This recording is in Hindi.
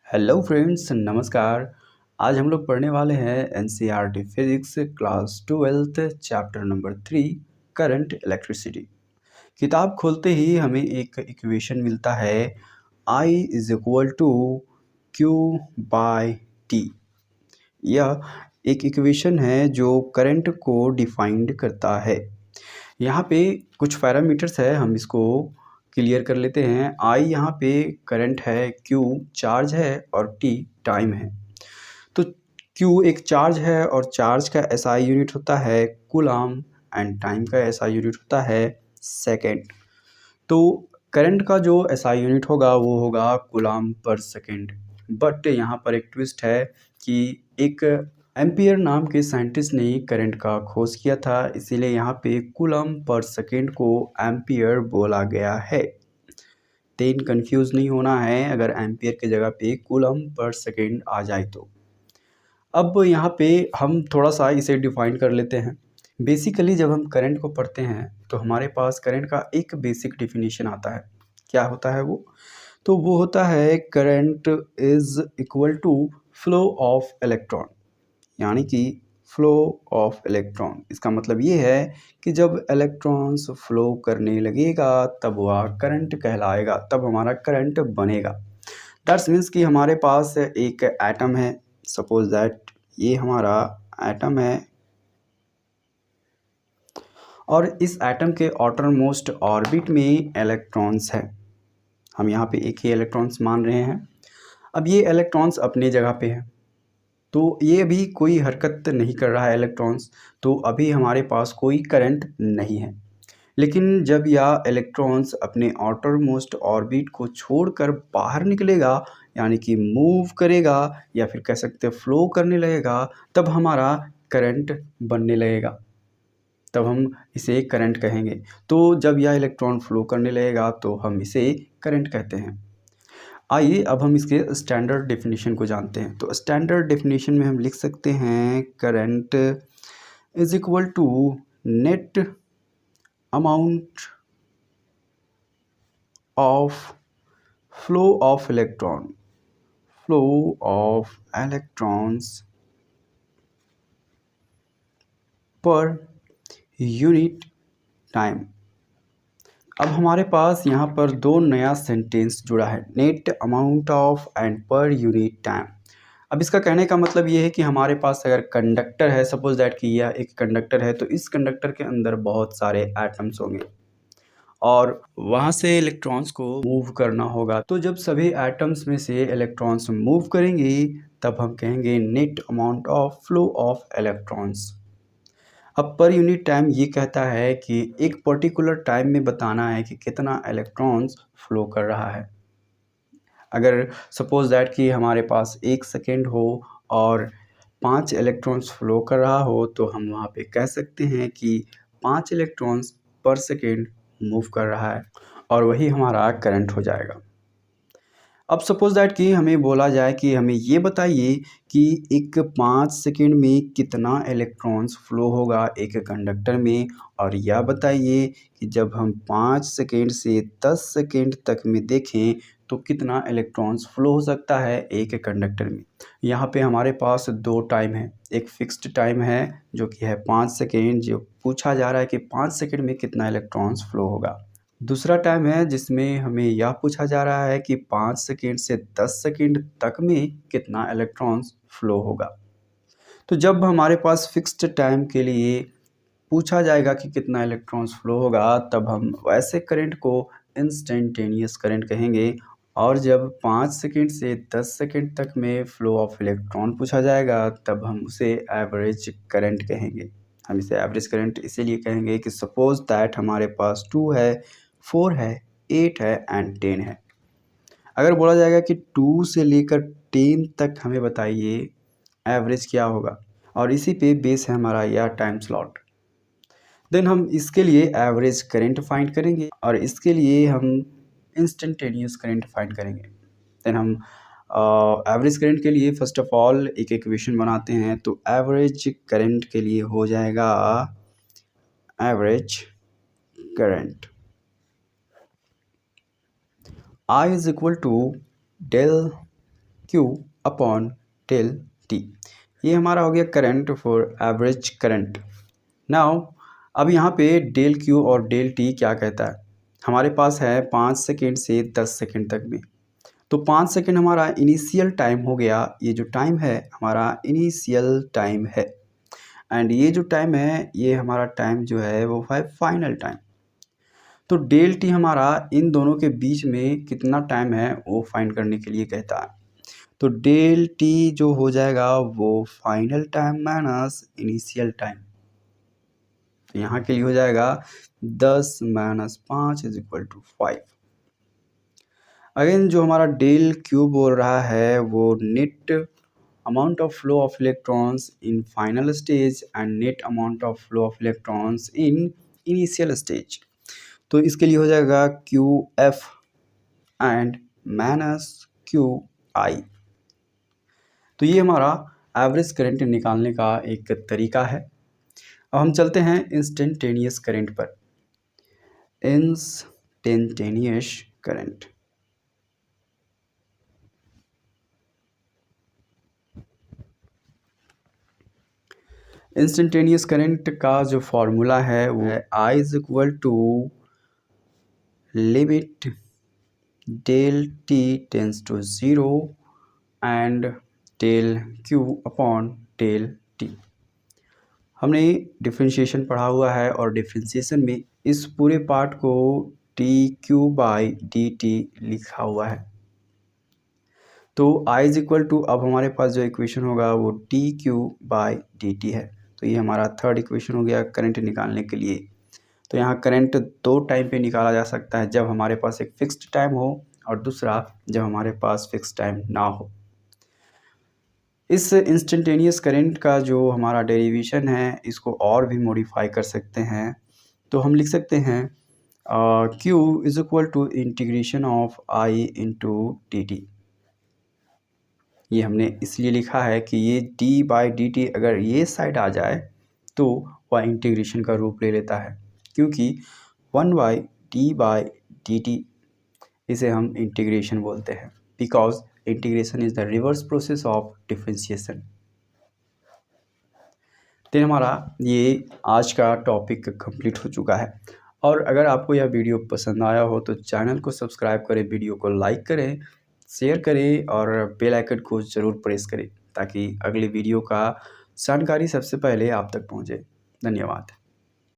हेलो फ्रेंड्स, नमस्कार। आज हम लोग पढ़ने वाले हैं NCERT physics class 12th chapter number 3 current electricity. किताब खोलते ही हमें एक इक्वेशन मिलता है I is equal to Q by T. यह एक इक्वेशन है जो करंट को डिफाइंड करता है। यहाँ पे कुछ पैरामीटर्स है, हम इसको क्लियर कर लेते हैं। आई यहाँ पे करंट है, क्यू चार्ज है और टी टाइम है। तो क्यू एक चार्ज है और चार्ज का एसआई यूनिट होता है कूलम एंड टाइम का एसआई यूनिट होता है सेकेंड। तो करंट का जो एसआई यूनिट होगा वो होगा कूलम पर सेकेंड। बट यहाँ पर एक ट्विस्ट है कि एक एम्पियर नाम के साइंटिस्ट ने करंट का खोज किया था, इसीलिए यहाँ पे कूलम पर सेकेंड को एम्पियर बोला गया है। देन कंफ्यूज नहीं होना है अगर एम्पियर की जगह पे कूलम पर सेकेंड आ जाए तो। अब यहाँ पे हम थोड़ा सा इसे डिफाइन कर लेते हैं। बेसिकली जब हम करंट को पढ़ते हैं तो हमारे पास करंट का एक बेसिक डिफिनीशन आता है। क्या होता है वो? तो वो होता है current is equal to flow of electron, यानी कि फ्लो ऑफ इलेक्ट्रॉन। इसका मतलब ये है कि जब इलेक्ट्रॉन्स फ्लो करने लगेगा तब वह करंट कहलाएगा, तब हमारा करंट बनेगा। दैट्स मीन्स कि हमारे पास एक एटम है, सपोज दैट ये हमारा एटम है और इस एटम के आउटर मोस्ट ऑर्बिट में इलेक्ट्रॉन्स है। हम यहाँ पे एक ही इलेक्ट्रॉन्स मान रहे हैं। अब ये इलेक्ट्रॉन्स अपनी जगह पे है, तो ये अभी कोई हरकत नहीं कर रहा है इलेक्ट्रॉन्स, तो अभी हमारे पास कोई करंट नहीं है। लेकिन जब यह इलेक्ट्रॉन्स अपने आउटर मोस्ट ऑर्बिट को छोड़कर बाहर निकलेगा, यानी कि मूव करेगा या फिर कह सकते हैं फ्लो करने लगेगा, तब हमारा करंट बनने लगेगा, तब हम इसे करंट कहेंगे। तो जब यह इलेक्ट्रॉन फ्लो करने लगेगा तो हम इसे करंट कहते हैं। आइए अब हम इसके स्टैंडर्ड डेफिनेशन को जानते हैं। तो स्टैंडर्ड डेफिनेशन में हम लिख सकते हैं current is equal to net amount of flow of electron, flow of electrons per unit time. अब हमारे पास यहाँ पर दो नया सेंटेंस जुड़ा है, नेट अमाउंट ऑफ एंड पर यूनिट टाइम। अब इसका कहने का मतलब ये है कि हमारे पास अगर कंडक्टर है, सपोज दैट कि यह एक कंडक्टर है, तो इस कंडक्टर के अंदर बहुत सारे एटम्स होंगे और वहाँ से इलेक्ट्रॉन्स को मूव करना होगा। तो जब सभी एटम्स में से इलेक्ट्रॉन्स मूव करेंगे तब हम कहेंगे net amount of flow of electrons. अब पर यूनिट टाइम ये कहता है कि एक पर्टिकुलर टाइम में बताना है कि कितना इलेक्ट्रॉन्स फ्लो कर रहा है। अगर सपोज दैट कि हमारे पास 1 सेकेंड हो और 5 इलेक्ट्रॉन्स फ्लो कर रहा हो, तो हम वहाँ पे कह सकते हैं कि 5 इलेक्ट्रॉन्स पर सेकेंड मूव कर रहा है और वही हमारा करंट हो जाएगा। अब सपोज दैट कि हमें बोला जाए कि हमें ये बताइए कि एक 5 सेकेंड में कितना इलेक्ट्रॉन्स फ्लो होगा एक कंडक्टर में, और यह बताइए कि जब हम 5 सेकेंड से 10 सेकेंड तक में देखें तो कितना इलेक्ट्रॉन्स फ्लो हो सकता है एक कंडक्टर में। यहाँ पे हमारे पास दो टाइम है, एक फिक्स्ड टाइम है जो कि है 5 सेकेंड, जो पूछा जा रहा है कि 5 सेकेंड में कितना इलेक्ट्रॉन्स फ्लो होगा। दूसरा टाइम है जिसमें हमें यह पूछा जा रहा है कि 5 सेकेंड से 10 सेकेंड तक में कितना इलेक्ट्रॉन्स फ्लो होगा। तो जब हमारे पास फिक्स्ड टाइम के लिए पूछा जाएगा कि कितना इलेक्ट्रॉन्स फ्लो होगा, तब हम वैसे करंट को इंस्टेंटेनियस करंट कहेंगे। और जब 5 सेकेंड से 10 सेकेंड तक में फ्लो ऑफ इलेक्ट्रॉन पूछा जाएगा तब हम उसे एवरेज करंट कहेंगे। हम इसे एवरेज करंट इसीलिए कहेंगे कि सपोज दैट हमारे पास 2 है, 4 है, 8 है एंड 10 है। अगर बोला जाएगा कि 2 से लेकर 10 तक हमें बताइए एवरेज क्या होगा, और इसी पे बेस है हमारा यह टाइम स्लॉट, देन हम इसके लिए एवरेज करंट फाइंड करेंगे और इसके लिए हम इंस्टेंटेनियस करंट फाइंड करेंगे। देन हम एवरेज करंट के लिए फर्स्ट ऑफ ऑल एक इक्वेशन बनाते हैं। तो एवरेज करंट के लिए हो जाएगा average current I is equal to del Q upon del T। ये हमारा हो गया current for average current. Now अब यहाँ पे डेल Q और डेल T क्या कहता है, हमारे पास है 5 सेकेंड से 10 सेकेंड तक में। तो 5 सेकेंड हमारा इनिशियल टाइम हो गया, ये जो टाइम है हमारा इनिशियल टाइम है, एंड ये जो टाइम है ये हमारा टाइम जो है वो है फाइनल टाइम। तो डेल टी हमारा इन दोनों के बीच में कितना टाइम है वो फाइंड करने के लिए कहता है। तो डेल टी जो हो जाएगा वो final time minus initial time. तो यहाँ के लिए हो जाएगा 10 minus 5 is equal to 5। Again जो हमारा डेल क्यू बोल रहा है वो net amount of flow of electrons in final stage and net amount of flow of electrons in initial stage. तो इसके लिए हो जाएगा Q F and minus Q I. तो ये हमारा एवरेज करंट निकालने का एक तरीका है। अब हम चलते हैं इंस्टेंटेनियस करंट पर। इंस्टेंटेनियस करंट, इंस्टेंटेनियस करंट का जो फॉर्मूला है वो है I is equal to limit del T tends to 0 and del Q upon del T. हमने डिफ्रेंशिएशन पढ़ा हुआ है और डिफ्रेंशिएशन में इस पूरे पार्ट को D Q by D T लिखा हुआ है। तो I इज इक्वल टू, अब हमारे पास जो इक्वेशन होगा वो D Q by D T है। तो ये हमारा थर्ड इक्वेशन हो गया करंट निकालने के लिए। तो यहाँ करंट दो टाइम पे निकाला जा सकता है, जब हमारे पास एक फिक्स्ड टाइम हो और दूसरा जब हमारे पास फिक्स्ड टाइम ना हो। इस इंस्टेंटेनियस करंट का जो हमारा डेरिवेशन है इसको और भी मॉडिफाई कर सकते हैं। तो हम लिख सकते हैं Q is equal to integration of I into D T. ये हमने इसलिए लिखा है कि ये d बाई डी टी अगर ये साइड आ जाए तो वह इंटीग्रेशन का रूप ले लेता है, क्योंकि 1 by D by D T इसे हम इंटीग्रेशन बोलते हैं, because integration is the reverse process of differentiation. तो हमारा ये आज का टॉपिक कंप्लीट हो चुका है। और अगर आपको यह वीडियो पसंद आया हो तो चैनल को सब्सक्राइब करें, वीडियो को लाइक करें, शेयर करें और बेल आइकन को ज़रूर प्रेस करें ताकि अगले वीडियो का जानकारी सबसे पहले आप तक पहुंचे। धन्यवाद।